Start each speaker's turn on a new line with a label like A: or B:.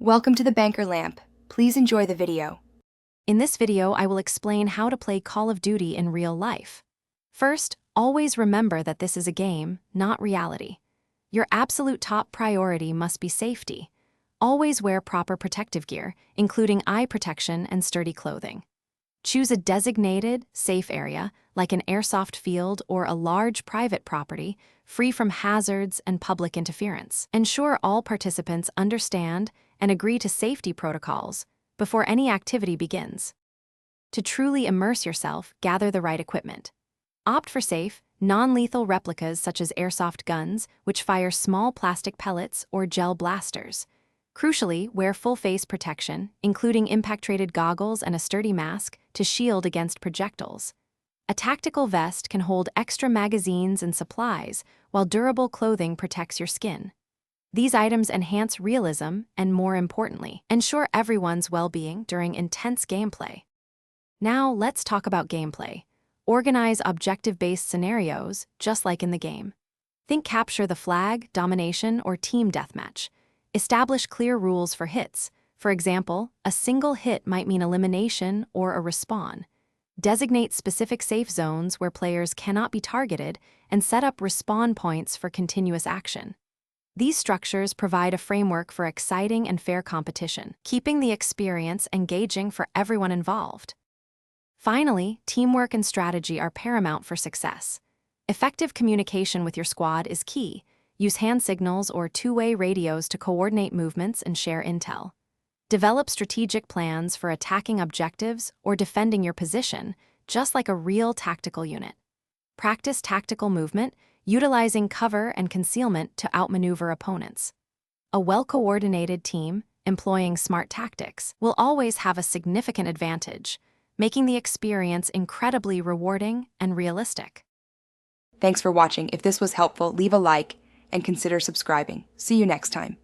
A: Welcome to the Banker Lamp. Please enjoy the video.
B: In this video, I will explain how to play Call of Duty in real life. First, always remember that this is a game, not reality. Your absolute top priority must be safety. Always wear proper protective gear, including eye protection and sturdy clothing. Choose a designated, safe area, like an airsoft field or a large private property, free from hazards and public interference. Ensure all participants understand and agree to safety protocols before any activity begins. To truly immerse yourself, gather the right equipment. Opt for safe, non-lethal replicas such as airsoft guns, which fire small plastic pellets, or gel blasters. Crucially, wear full-face protection, including impact-rated goggles and a sturdy mask, to shield against projectiles. A tactical vest can hold extra magazines and supplies, while durable clothing protects your skin. These items enhance realism and, more importantly, ensure everyone's well-being during intense gameplay. Now, let's talk about gameplay. Organize objective-based scenarios, just like in the game. Think capture the flag, domination, or team deathmatch. Establish clear rules for hits. For example, a single hit might mean elimination or a respawn. Designate specific safe zones where players cannot be targeted and set up respawn points for continuous action. These structures provide a framework for exciting and fair competition, keeping the experience engaging for everyone involved. Finally, teamwork and strategy are paramount for success. Effective communication with your squad is key. Use hand signals or two-way radios to coordinate movements and share intel. Develop strategic plans for attacking objectives or defending your position, just like a real tactical unit. Practice tactical movement, utilizing cover and concealment to outmaneuver opponents. A well-coordinated team, employing smart tactics, will always have a significant advantage, making the experience incredibly rewarding and realistic.
A: Thanks for watching. If this was helpful, leave a like and consider subscribing. See you next time.